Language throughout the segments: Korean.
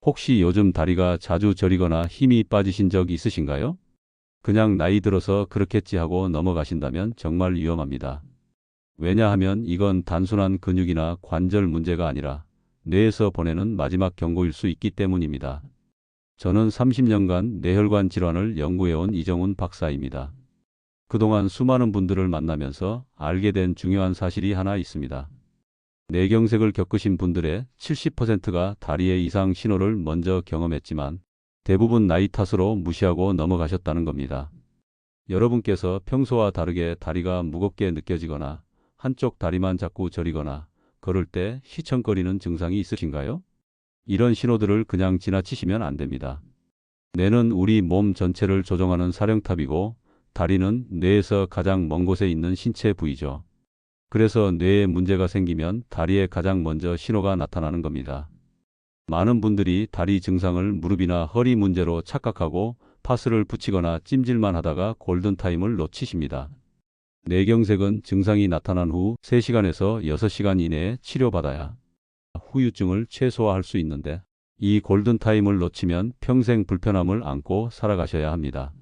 혹시 요즘 다리가 자주 저리거나 힘이 빠지신 적 있으신가요? 그냥 나이 들어서 그렇겠지 하고 넘어가신다면 정말 위험합니다. 왜냐하면 이건 단순한 근육이나 관절 문제가 아니라 뇌에서 보내는 마지막 경고일 수 있기 때문입니다. 저는 30년간 뇌혈관 질환을 연구해온 이정훈 박사입니다. 그동안 수많은 분들을 만나면서 알게 된 중요한 사실이 하나 있습니다. 뇌경색을 겪으신 분들의 70%가 다리의 이상 신호를 먼저 경험했지만 대부분 나이 탓으로 무시하고 넘어가셨다는 겁니다. 여러분께서 평소와 다르게 다리가 무겁게 느껴지거나 한쪽 다리만 자꾸 저리거나 걸을 때 휘청거리는 증상이 있으신가요? 이런 신호들을 그냥 지나치시면 안 됩니다. 뇌는 우리 몸 전체를 조종하는 사령탑이고 다리는 뇌에서 가장 먼 곳에 있는 신체 부위죠. 그래서 뇌에 문제가 생기면 다리에 가장 먼저 신호가 나타나는 겁니다. 많은 분들이 다리 증상을 무릎이나 허리 문제로 착각하고 파스를 붙이거나 찜질만 하다가 골든타임을 놓치십니다. 뇌경색은 증상이 나타난 후 3시간에서 6시간 이내에 치료받아야 후유증을 최소화할 수 있는데 이 골든타임을 놓치면 평생 불편함을 안고 살아가셔야 합니다.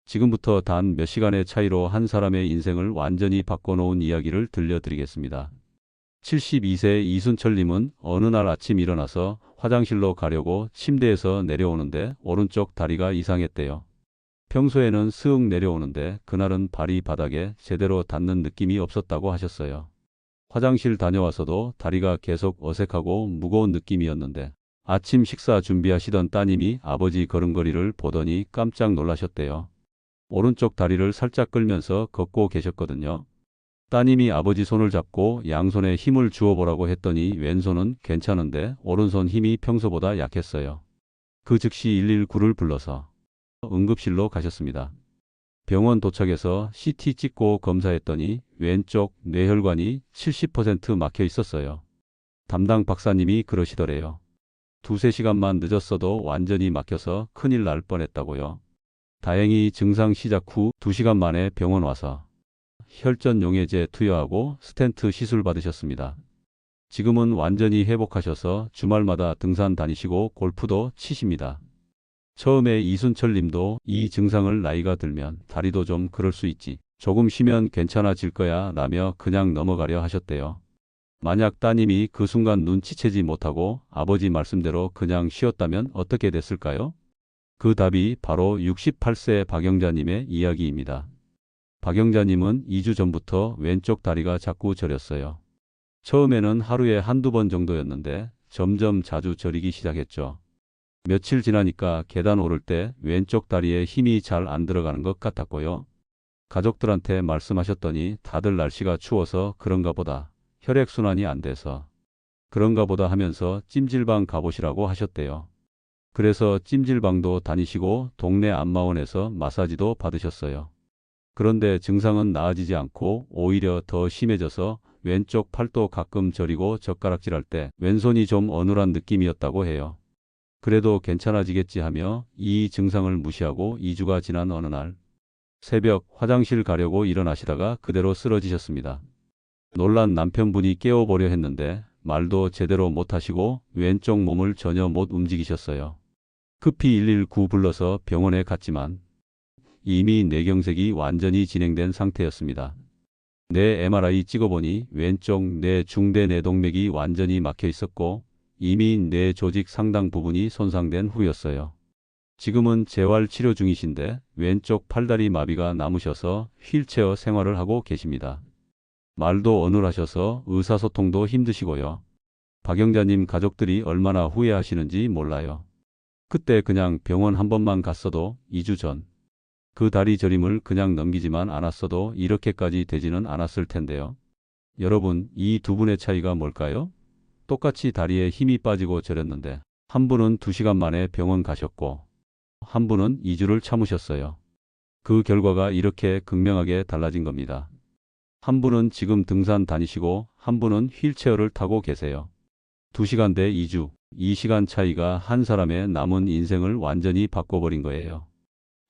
지금부터 단 몇 시간의 차이로 한 사람의 인생을 완전히 바꿔놓은 이야기를 들려드리겠습니다. 72세 이순철님은 어느 날 아침 일어나서 화장실로 가려고 침대에서 내려오는데 오른쪽 다리가 이상했대요. 평소에는 스윽 내려오는데 그날은 발이 바닥에 제대로 닿는 느낌이 없었다고 하셨어요. 화장실 다녀와서도 다리가 계속 어색하고 무거운 느낌이었는데 아침 식사 준비하시던 따님이 아버지 걸음걸이를 보더니 깜짝 놀라셨대요. 오른쪽 다리를 살짝 끌면서 걷고 계셨거든요. 따님이 아버지 손을 잡고 양손에 힘을 주어보라고 했더니 왼손은 괜찮은데 오른손 힘이 평소보다 약했어요. 그 즉시 119를 불러서 응급실로 가셨습니다. 병원 도착해서 CT 찍고 검사했더니 왼쪽 뇌혈관이 70% 막혀 있었어요. 담당 박사님이 그러시더래요. 두세 시간만 늦었어도 완전히 막혀서 큰일 날 뻔했다고요. 다행히 증상 시작 후 2시간 만에 병원 와서 혈전 용해제 투여하고 스텐트 시술 받으셨습니다. 지금은 완전히 회복하셔서 주말마다 등산 다니시고 골프도 치십니다. 처음에 이순철 님도 이 증상을 나이가 들면 다리도 좀 그럴 수 있지. 조금 쉬면 괜찮아질 거야 라며 그냥 넘어가려 하셨대요. 만약 따님이 그 순간 눈치채지 못하고 아버지 말씀대로 그냥 쉬었다면 어떻게 됐을까요? 그 답이 바로 68세 박영자님의 이야기입니다. 박영자님은 2주 전부터 왼쪽 다리가 자꾸 저렸어요. 처음에는 하루에 한두 번 정도였는데 점점 자주 저리기 시작했죠. 며칠 지나니까 계단 오를 때 왼쪽 다리에 힘이 잘 안 들어가는 것 같았고요. 가족들한테 말씀하셨더니 다들 날씨가 추워서 그런가 보다, 혈액순환이 안 돼서 그런가 보다 하면서 찜질방 가보시라고 하셨대요. 그래서 찜질방도 다니시고 동네 안마원에서 마사지도 받으셨어요. 그런데 증상은 나아지지 않고 오히려 더 심해져서 왼쪽 팔도 가끔 저리고 젓가락질할 때 왼손이 좀 어눌한 느낌이었다고 해요. 그래도 괜찮아지겠지 하며 이 증상을 무시하고 2주가 지난 어느 날 새벽 화장실 가려고 일어나시다가 그대로 쓰러지셨습니다. 놀란 남편분이 깨워보려 했는데 말도 제대로 못하시고 왼쪽 몸을 전혀 못 움직이셨어요. 급히 119 불러서 병원에 갔지만 이미 뇌경색이 완전히 진행된 상태였습니다. 뇌 MRI 찍어보니 왼쪽 뇌 중대 뇌동맥이 완전히 막혀 있었고 이미 뇌 조직 상당 부분이 손상된 후였어요. 지금은 재활 치료 중이신데 왼쪽 팔다리 마비가 남으셔서 휠체어 생활을 하고 계십니다. 말도 어눌하셔서 의사소통도 힘드시고요. 박영자님 가족들이 얼마나 후회하시는지 몰라요. 그때 그냥 병원 한 번만 갔어도 2주 전 그 다리 저림을 그냥 넘기지만 않았어도 이렇게까지 되지는 않았을 텐데요. 여러분, 이 두 분의 차이가 뭘까요? 똑같이 다리에 힘이 빠지고 저렸는데 한 분은 2시간 만에 병원 가셨고 한 분은 2주를 참으셨어요. 그 결과가 이렇게 극명하게 달라진 겁니다. 한 분은 지금 등산 다니시고 한 분은 휠체어를 타고 계세요. 2시간 대 2주, 이 시간 차이가 한 사람의 남은 인생을 완전히 바꿔버린 거예요.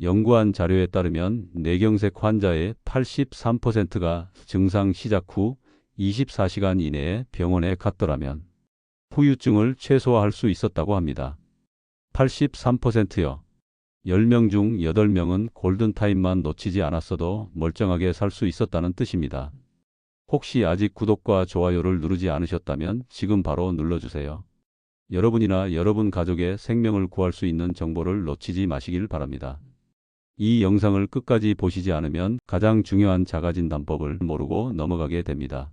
연구한 자료에 따르면 뇌경색 환자의 83%가 증상 시작 후 24시간 이내에 병원에 갔더라면 후유증을 최소화할 수 있었다고 합니다. 83%요. 10명 중 8명은 골든타임만 놓치지 않았어도 멀쩡하게 살 수 있었다는 뜻입니다. 혹시 아직 구독과 좋아요를 누르지 않으셨다면 지금 바로 눌러주세요. 여러분이나 여러분 가족의 생명을 구할 수 있는 정보를 놓치지 마시길 바랍니다. 이 영상을 끝까지 보시지 않으면 가장 중요한 자가진단법을 모르고 넘어가게 됩니다.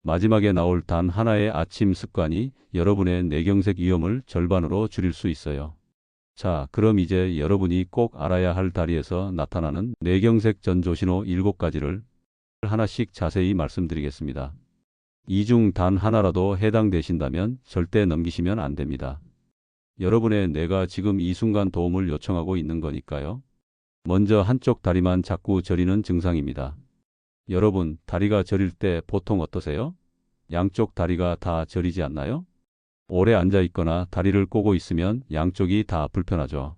마지막에 나올 단 하나의 아침 습관이 여러분의 뇌경색 위험을 절반으로 줄일 수 있어요. 자, 그럼 이제 여러분이 꼭 알아야 할 다리에서 나타나는 뇌경색 전조신호 7가지를 하나씩 자세히 말씀드리겠습니다. 이 중 단 하나라도 해당되신다면 절대 넘기시면 안 됩니다. 여러분의 뇌가 지금 이 순간 도움을 요청하고 있는 거니까요. 먼저 한쪽 다리만 자꾸 저리는 증상입니다. 여러분, 다리가 저릴 때 보통 어떠세요? 양쪽 다리가 다 저리지 않나요? 오래 앉아 있거나 다리를 꼬고 있으면 양쪽이 다 불편하죠.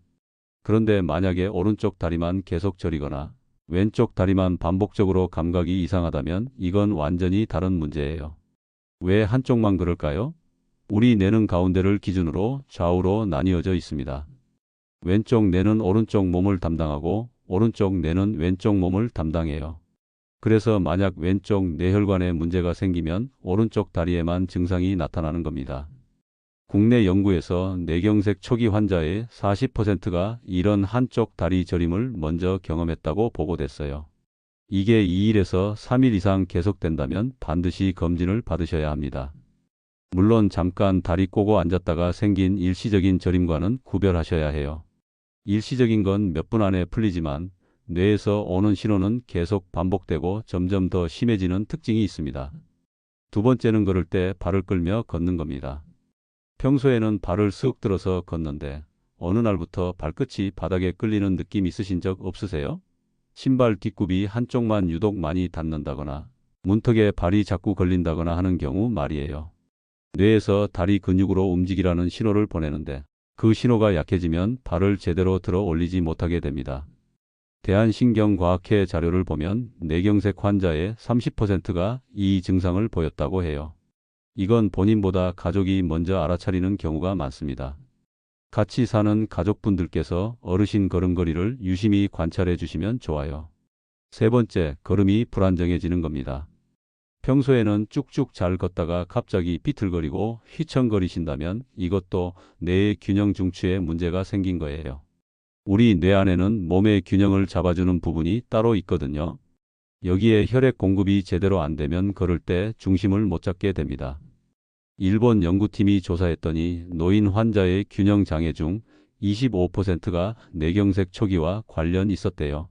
그런데 만약에 오른쪽 다리만 계속 저리거나 왼쪽 다리만 반복적으로 감각이 이상하다면 이건 완전히 다른 문제예요. 왜 한쪽만 그럴까요? 우리 뇌는 가운데를 기준으로 좌우로 나뉘어져 있습니다. 왼쪽 뇌는 오른쪽 몸을 담당하고 오른쪽 뇌는 왼쪽 몸을 담당해요. 그래서 만약 왼쪽 뇌혈관에 문제가 생기면 오른쪽 다리에만 증상이 나타나는 겁니다. 국내 연구에서 뇌경색 초기 환자의 40%가 이런 한쪽 다리 저림을 먼저 경험했다고 보고됐어요. 이게 2일에서 3일 이상 계속된다면 반드시 검진을 받으셔야 합니다. 물론 잠깐 다리 꼬고 앉았다가 생긴 일시적인 저림과는 구별하셔야 해요. 일시적인 건 몇 분 안에 풀리지만 뇌에서 오는 신호는 계속 반복되고 점점 더 심해지는 특징이 있습니다. 두 번째는 걸을 때 발을 끌며 걷는 겁니다. 평소에는 발을 쓱 들어서 걷는데 어느 날부터 발끝이 바닥에 끌리는 느낌 있으신 적 없으세요? 신발 뒷굽이 한쪽만 유독 많이 닿는다거나 문턱에 발이 자꾸 걸린다거나 하는 경우 말이에요. 뇌에서 다리 근육으로 움직이라는 신호를 보내는데 그 신호가 약해지면 발을 제대로 들어 올리지 못하게 됩니다. 대한신경과학회 자료를 보면 뇌경색 환자의 30%가 이 증상을 보였다고 해요. 이건 본인보다 가족이 먼저 알아차리는 경우가 많습니다. 같이 사는 가족분들께서 어르신 걸음걸이를 유심히 관찰해 주시면 좋아요. 세 번째, 걸음이 불안정해지는 겁니다. 평소에는 쭉쭉 잘 걷다가 갑자기 비틀거리고 휘청거리신다면 이것도 뇌의 균형 중추에 문제가 생긴 거예요. 우리 뇌 안에는 몸의 균형을 잡아주는 부분이 따로 있거든요. 여기에 혈액 공급이 제대로 안 되면 걸을 때 중심을 못 잡게 됩니다. 일본 연구팀이 조사했더니 노인 환자의 균형 장애 중 25%가 뇌경색 초기와 관련 있었대요.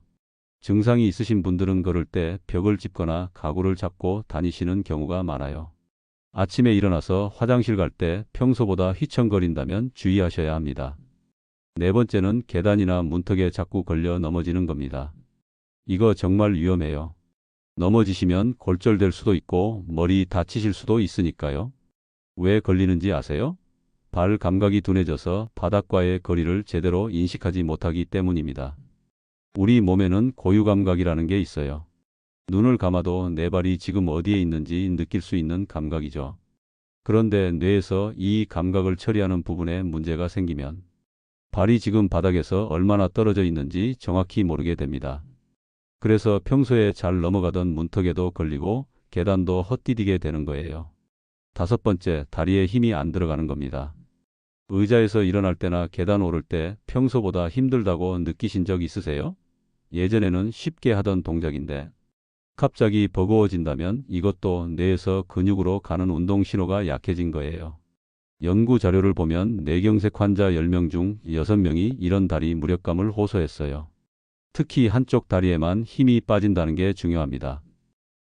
증상이 있으신 분들은 걸을 때 벽을 짚거나 가구를 잡고 다니시는 경우가 많아요. 아침에 일어나서 화장실 갈 때 평소보다 휘청거린다면 주의하셔야 합니다. 네 번째는 계단이나 문턱에 자꾸 걸려 넘어지는 겁니다. 이거 정말 위험해요. 넘어지시면 골절될 수도 있고 머리 다치실 수도 있으니까요. 왜 걸리는지 아세요? 발 감각이 둔해져서 바닥과의 거리를 제대로 인식하지 못하기 때문입니다. 우리 몸에는 고유 감각이라는 게 있어요. 눈을 감아도 내 발이 지금 어디에 있는지 느낄 수 있는 감각이죠. 그런데 뇌에서 이 감각을 처리하는 부분에 문제가 생기면 발이 지금 바닥에서 얼마나 떨어져 있는지 정확히 모르게 됩니다. 그래서 평소에 잘 넘어가던 문턱에도 걸리고 계단도 헛디디게 되는 거예요. 다섯 번째, 다리에 힘이 안 들어가는 겁니다. 의자에서 일어날 때나 계단 오를 때 평소보다 힘들다고 느끼신 적 있으세요? 예전에는 쉽게 하던 동작인데 갑자기 버거워진다면 이것도 뇌에서 근육으로 가는 운동 신호가 약해진 거예요. 연구 자료를 보면 뇌경색 환자 10명 중 6명이 이런 다리 무력감을 호소했어요. 특히 한쪽 다리에만 힘이 빠진다는 게 중요합니다.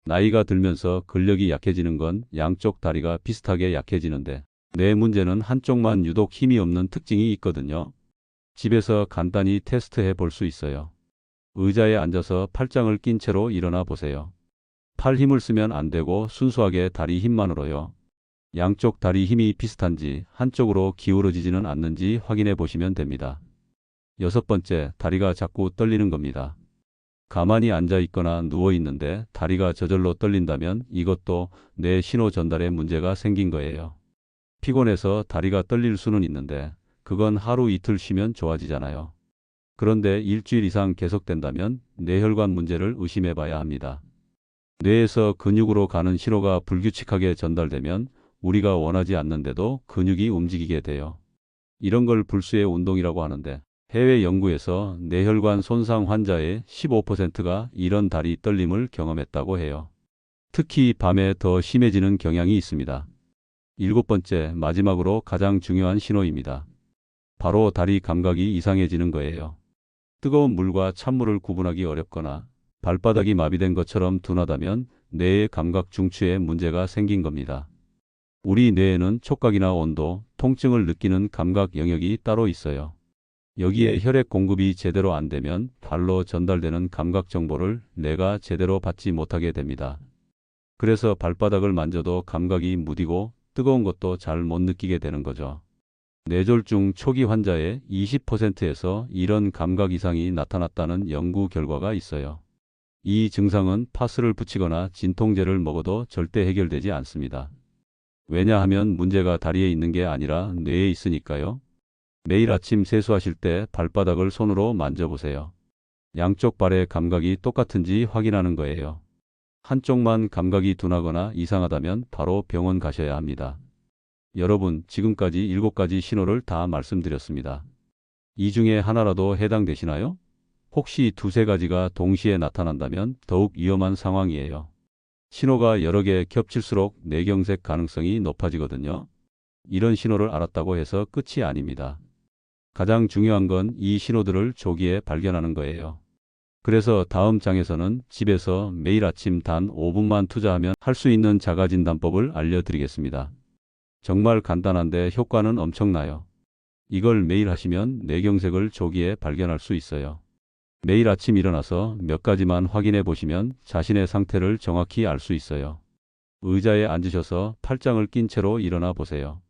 나이가 들면서 근력이 약해지는 건 양쪽 다리가 비슷하게 약해지는데 뇌 문제는 한쪽만 유독 힘이 없는 특징이 있거든요. 집에서 간단히 테스트해 볼 수 있어요. 의자에 앉아서 팔짱을 낀 채로 일어나 보세요. 팔 힘을 쓰면 안 되고 순수하게 다리 힘만으로요. 양쪽 다리 힘이 비슷한지 한쪽으로 기울어지지는 않는지 확인해 보시면 됩니다. 여섯 번째, 다리가 자꾸 떨리는 겁니다. 가만히 앉아 있거나 누워 있는데 다리가 저절로 떨린다면 이것도 뇌 신호 전달에 문제가 생긴 거예요. 피곤해서 다리가 떨릴 수는 있는데 그건 하루 이틀 쉬면 좋아지잖아요. 그런데 일주일 이상 계속된다면 뇌혈관 문제를 의심해 봐야 합니다. 뇌에서 근육으로 가는 신호가 불규칙하게 전달되면 우리가 원하지 않는데도 근육이 움직이게 돼요. 이런 걸 불수의 운동이라고 하는데, 해외 연구에서 뇌혈관 손상 환자의 15%가 이런 다리 떨림을 경험했다고 해요. 특히 밤에 더 심해지는 경향이 있습니다. 일곱 번째, 마지막으로 가장 중요한 신호입니다. 바로 다리 감각이 이상해지는 거예요. 뜨거운 물과 찬물을 구분하기 어렵거나 발바닥이 마비된 것처럼 둔하다면 뇌의 감각 중추에 문제가 생긴 겁니다. 우리 뇌에는 촉각이나 온도, 통증을 느끼는 감각 영역이 따로 있어요. 여기에 혈액 공급이 제대로 안 되면 발로 전달되는 감각 정보를 뇌가 제대로 받지 못하게 됩니다. 그래서 발바닥을 만져도 감각이 무디고 뜨거운 것도 잘 못 느끼게 되는 거죠. 뇌졸중 초기 환자의 20%에서 이런 감각 이상이 나타났다는 연구 결과가 있어요. 이 증상은 파스를 붙이거나 진통제를 먹어도 절대 해결되지 않습니다. 왜냐하면 문제가 다리에 있는 게 아니라 뇌에 있으니까요. 매일 아침 세수하실 때 발바닥을 손으로 만져보세요. 양쪽 발의 감각이 똑같은지 확인하는 거예요. 한쪽만 감각이 둔하거나 이상하다면 바로 병원 가셔야 합니다. 여러분, 지금까지 7가지 신호를 다 말씀드렸습니다. 이 중에 하나라도 해당되시나요? 혹시 두세 가지가 동시에 나타난다면 더욱 위험한 상황이에요. 신호가 여러 개 겹칠수록 뇌경색 가능성이 높아지거든요. 이런 신호를 알았다고 해서 끝이 아닙니다. 가장 중요한 건 이 신호들을 조기에 발견하는 거예요. 그래서 다음 장에서는 집에서 매일 아침 단 5분만 투자하면 할 수 있는 자가진단법을 알려드리겠습니다. 정말 간단한데 효과는 엄청나요. 이걸 매일 하시면 뇌경색을 조기에 발견할 수 있어요. 매일 아침 일어나서 몇 가지만 확인해 보시면 자신의 상태를 정확히 알 수 있어요. 의자에 앉으셔서 팔짱을 낀 채로 일어나 보세요.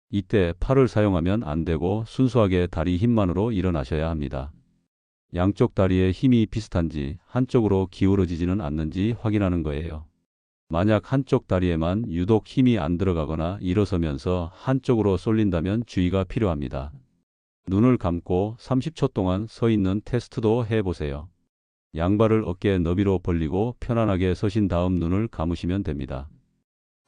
이때 팔을 사용하면 안 되고 순수하게 다리 힘만으로 일어나셔야 합니다. 양쪽 다리의 힘이 비슷한지 한쪽으로 기울어지지는 않는지 확인하는 거예요. 만약 한쪽 다리에만 유독 힘이 안 들어가거나 일어서면서 한쪽으로 쏠린다면 주의가 필요합니다. 눈을 감고 30초 동안 서 있는 테스트도 해보세요. 양발을 어깨 너비로 벌리고 편안하게 서신 다음 눈을 감으시면 됩니다.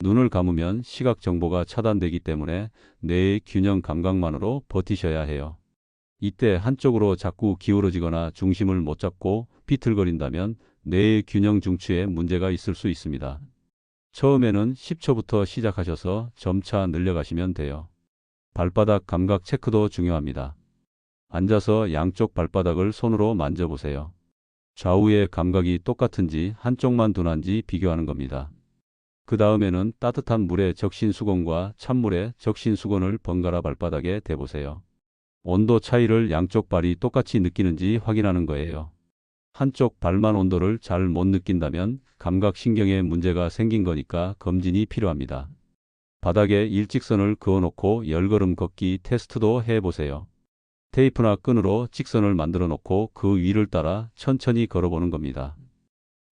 눈을 감으면 시각 정보가 차단되기 때문에 뇌의 균형 감각만으로 버티셔야 해요. 이때 한쪽으로 자꾸 기울어지거나 중심을 못 잡고 비틀거린다면 뇌의 균형 중추에 문제가 있을 수 있습니다. 처음에는 10초부터 시작하셔서 점차 늘려가시면 돼요. 발바닥 감각 체크도 중요합니다. 앉아서 양쪽 발바닥을 손으로 만져보세요. 좌우의 감각이 똑같은지 한쪽만 둔한지 비교하는 겁니다. 그 다음에는 따뜻한 물에 적신 수건과 찬물에 적신 수건을 번갈아 발바닥에 대보세요. 온도 차이를 양쪽 발이 똑같이 느끼는지 확인하는 거예요. 한쪽 발만 온도를 잘 못 느낀다면 감각신경에 문제가 생긴 거니까 검진이 필요합니다. 바닥에 일직선을 그어놓고 10걸음 걷기 테스트도 해보세요. 테이프나 끈으로 직선을 만들어 놓고 그 위를 따라 천천히 걸어보는 겁니다.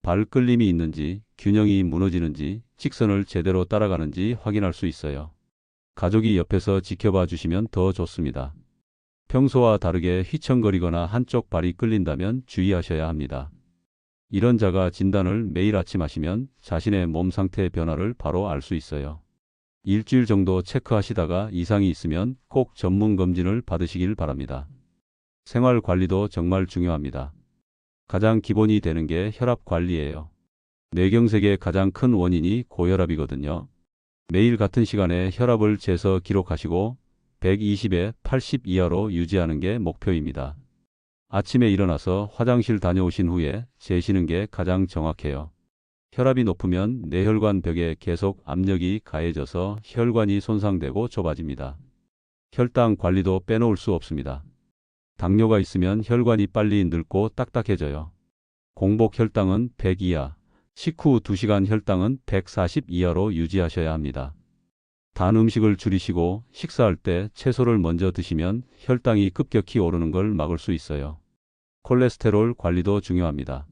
발 끌림이 있는지, 균형이 무너지는지, 직선을 제대로 따라가는지 확인할 수 있어요. 가족이 옆에서 지켜봐 주시면 더 좋습니다. 평소와 다르게 휘청거리거나 한쪽 발이 끌린다면 주의하셔야 합니다. 이런 자가 진단을 매일 아침 하시면 자신의 몸 상태 변화를 바로 알 수 있어요. 일주일 정도 체크하시다가 이상이 있으면 꼭 전문 검진을 받으시길 바랍니다. 생활 관리도 정말 중요합니다. 가장 기본이 되는 게 혈압 관리예요. 뇌경색의 가장 큰 원인이 고혈압이거든요. 매일 같은 시간에 혈압을 재서 기록하시고 120에 80 이하로 유지하는 게 목표입니다. 아침에 일어나서 화장실 다녀오신 후에 재시는 게 가장 정확해요. 혈압이 높으면 뇌혈관 벽에 계속 압력이 가해져서 혈관이 손상되고 좁아집니다. 혈당 관리도 빼놓을 수 없습니다. 당뇨가 있으면 혈관이 빨리 늙고 딱딱해져요. 공복 혈당은 100 이하, 식후 2시간 혈당은 140 이하로 유지하셔야 합니다. 단 음식을 줄이시고 식사할 때 채소를 먼저 드시면 혈당이 급격히 오르는 걸 막을 수 있어요. 콜레스테롤 관리도 중요합니다.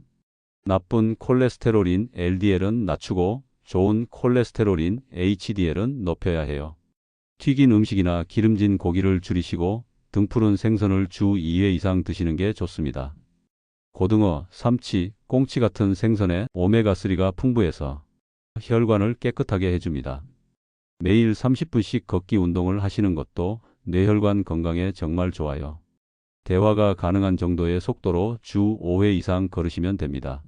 나쁜 콜레스테롤인 LDL은 낮추고 좋은 콜레스테롤인 HDL은 높여야 해요. 튀긴 음식이나 기름진 고기를 줄이시고 등푸른 생선을 주 2회 이상 드시는 게 좋습니다. 고등어, 삼치, 꽁치 같은 생선에 오메가3가 풍부해서 혈관을 깨끗하게 해줍니다. 매일 30분씩 걷기 운동을 하시는 것도 뇌혈관 건강에 정말 좋아요. 대화가 가능한 정도의 속도로 주 5회 이상 걸으시면 됩니다.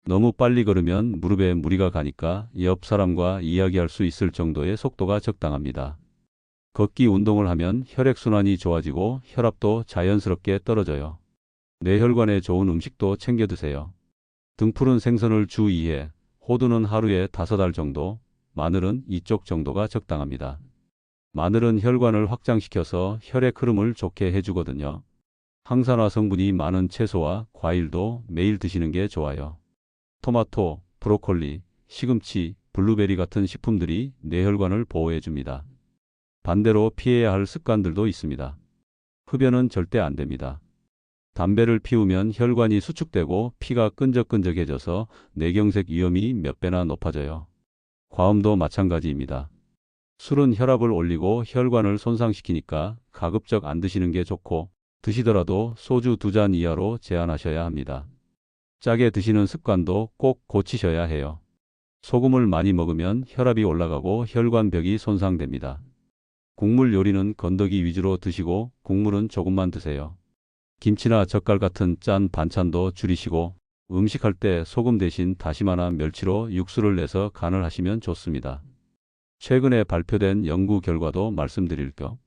너무 빨리 걸으면 무릎에 무리가 가니까 옆 사람과 이야기할 수 있을 정도의 속도가 적당합니다. 걷기 운동을 하면 혈액순환이 좋아지고 혈압도 자연스럽게 떨어져요. 뇌혈관에 좋은 음식도 챙겨 드세요. 등푸른 생선을 주 2회, 호두는 하루에 5알 정도, 마늘은 2쪽 정도가 적당합니다. 마늘은 혈관을 확장시켜서 혈액 흐름을 좋게 해주거든요. 항산화 성분이 많은 채소와 과일도 매일 드시는 게 좋아요. 토마토, 브로콜리, 시금치, 블루베리 같은 식품들이 뇌혈관을 보호해 줍니다. 반대로 피해야 할 습관들도 있습니다. 흡연은 절대 안 됩니다. 담배를 피우면 혈관이 수축되고 피가 끈적끈적해져서 뇌경색 위험이 몇 배나 높아져요. 과음도 마찬가지입니다. 술은 혈압을 올리고 혈관을 손상시키니까 가급적 안 드시는 게 좋고, 드시더라도 소주 2잔 이하로 제한하셔야 합니다. 짜게 드시는 습관도 꼭 고치셔야 해요. 소금을 많이 먹으면 혈압이 올라가고 혈관벽이 손상됩니다. 국물 요리는 건더기 위주로 드시고 국물은 조금만 드세요. 김치나 젓갈 같은 짠 반찬도 줄이시고 음식할 때 소금 대신 다시마나 멸치로 육수를 내서 간을 하시면 좋습니다. 최근에 발표된 연구 결과도 말씀드릴 겸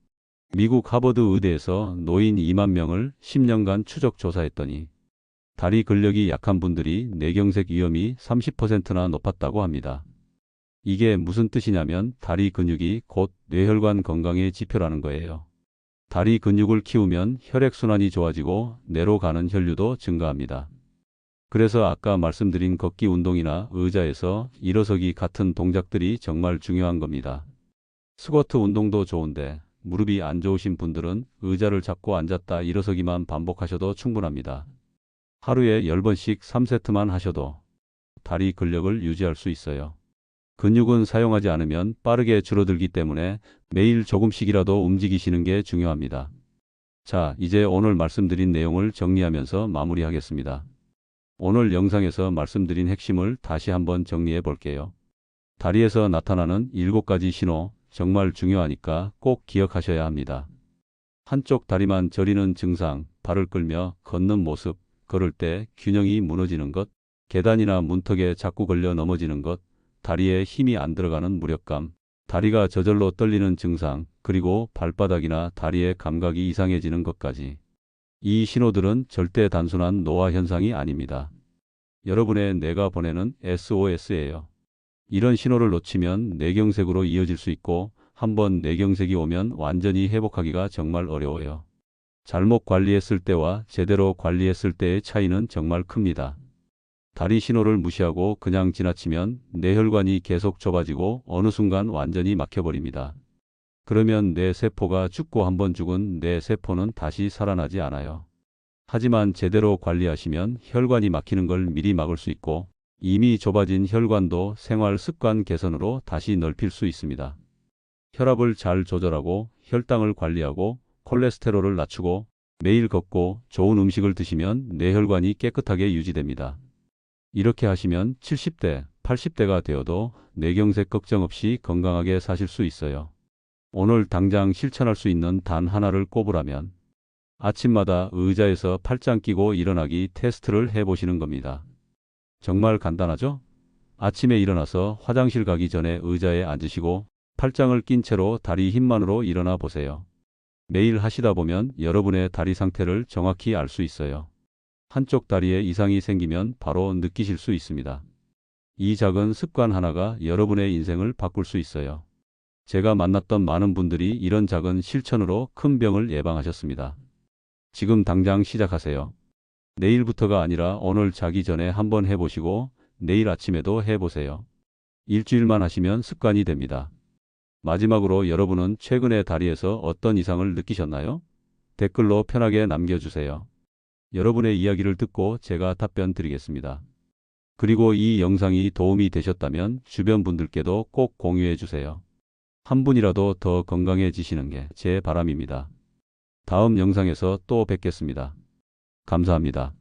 미국 하버드 의대에서 노인 2만 명을 10년간 추적 조사했더니 다리 근력이 약한 분들이 뇌경색 위험이 30%나 높았다고 합니다. 이게 무슨 뜻이냐면 다리 근육이 곧 뇌혈관 건강의 지표라는 거예요. 다리 근육을 키우면 혈액순환이 좋아지고 뇌로 가는 혈류도 증가합니다. 그래서 아까 말씀드린 걷기 운동이나 의자에서 일어서기 같은 동작들이 정말 중요한 겁니다. 스쿼트 운동도 좋은데 무릎이 안 좋으신 분들은 의자를 잡고 앉았다 일어서기만 반복하셔도 충분합니다. 하루에 10번씩 3세트만 하셔도 다리 근력을 유지할 수 있어요. 근육은 사용하지 않으면 빠르게 줄어들기 때문에 매일 조금씩이라도 움직이시는 게 중요합니다. 자, 이제 오늘 말씀드린 내용을 정리하면서 마무리하겠습니다. 오늘 영상에서 말씀드린 핵심을 다시 한번 정리해 볼게요. 다리에서 나타나는 7가지 신호, 정말 중요하니까 꼭 기억하셔야 합니다. 한쪽 다리만 저리는 증상, 발을 끌며 걷는 모습, 걸을 때 균형이 무너지는 것, 계단이나 문턱에 자꾸 걸려 넘어지는 것, 다리에 힘이 안 들어가는 무력감, 다리가 저절로 떨리는 증상, 그리고 발바닥이나 다리의 감각이 이상해지는 것까지. 이 신호들은 절대 단순한 노화 현상이 아닙니다. 여러분의 뇌가 보내는 SOS예요. 이런 신호를 놓치면 뇌경색으로 이어질 수 있고 한번 뇌경색이 오면 완전히 회복하기가 정말 어려워요. 잘못 관리했을 때와 제대로 관리했을 때의 차이는 정말 큽니다. 다리 신호를 무시하고 그냥 지나치면 뇌혈관이 계속 좁아지고 어느 순간 완전히 막혀버립니다. 그러면 뇌세포가 죽고 한번 죽은 뇌세포는 다시 살아나지 않아요. 하지만 제대로 관리하시면 혈관이 막히는 걸 미리 막을 수 있고 이미 좁아진 혈관도 생활 습관 개선으로 다시 넓힐 수 있습니다. 혈압을 잘 조절하고 혈당을 관리하고 콜레스테롤을 낮추고 매일 걷고 좋은 음식을 드시면 뇌혈관이 깨끗하게 유지됩니다. 이렇게 하시면 70대, 80대가 되어도 뇌경색 걱정 없이 건강하게 사실 수 있어요. 오늘 당장 실천할 수 있는 단 하나를 꼽으라면 아침마다 의자에서 팔짱 끼고 일어나기 테스트를 해보시는 겁니다. 정말 간단하죠? 아침에 일어나서 화장실 가기 전에 의자에 앉으시고 팔짱을 낀 채로 다리 힘만으로 일어나 보세요. 매일 하시다 보면 여러분의 다리 상태를 정확히 알 수 있어요. 한쪽 다리에 이상이 생기면 바로 느끼실 수 있습니다. 이 작은 습관 하나가 여러분의 인생을 바꿀 수 있어요. 제가 만났던 많은 분들이 이런 작은 실천으로 큰 병을 예방하셨습니다. 지금 당장 시작하세요. 내일부터가 아니라 오늘 자기 전에 한번 해보시고 내일 아침에도 해보세요. 일주일만 하시면 습관이 됩니다. 마지막으로 여러분은 최근에 다리에서 어떤 이상을 느끼셨나요? 댓글로 편하게 남겨주세요. 여러분의 이야기를 듣고 제가 답변 드리겠습니다. 그리고 이 영상이 도움이 되셨다면 주변 분들께도 꼭 공유해 주세요. 한 분이라도 더 건강해지시는 게 제 바람입니다. 다음 영상에서 또 뵙겠습니다. 감사합니다.